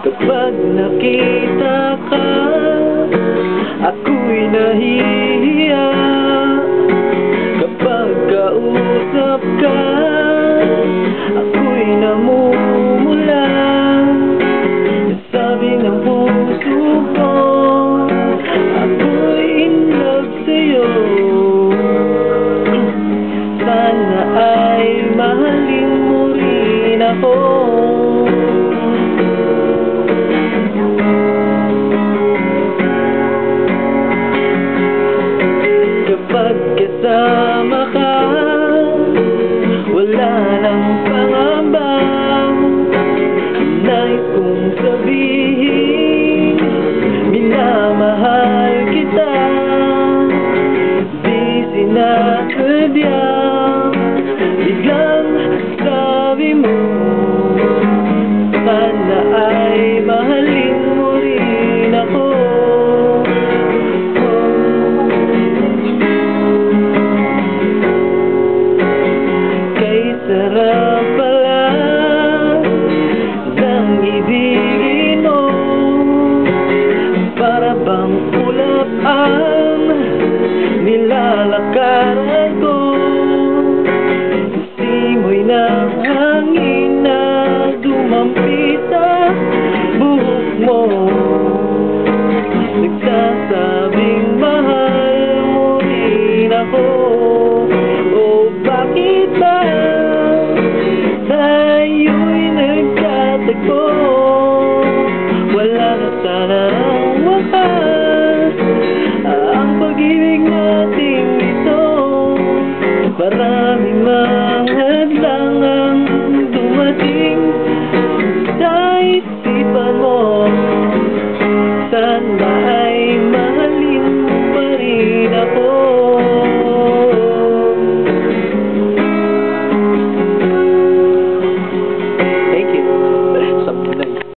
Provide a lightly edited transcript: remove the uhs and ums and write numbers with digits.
Kapag nakita ka, ako'y nahihiya. Kapag kausap ka, ako'y namumula. Sabi ng puso ko, ako'y in love sa'yo. Sana ay mahalin mo rin ako. Kapag kasama ka, wala nang pangamba. Nais kong sabihin, minamahal kita. Di sinakadya, biglang sabi mo, sana ay mahalin mo rin ako. Kay sarap pala ng ibigin mo, para bang ulap ang nilalakaran ko. Simoy ng hangin na dumampi sa buhok mo, nagsasabing mahal mo rin ako. O bakit ba tayo'y nagkatagpo? Wala na sanang wakas ang pag-ibig nating ito. Maraming mga hadlang ang dumating sa isipan mo. Sana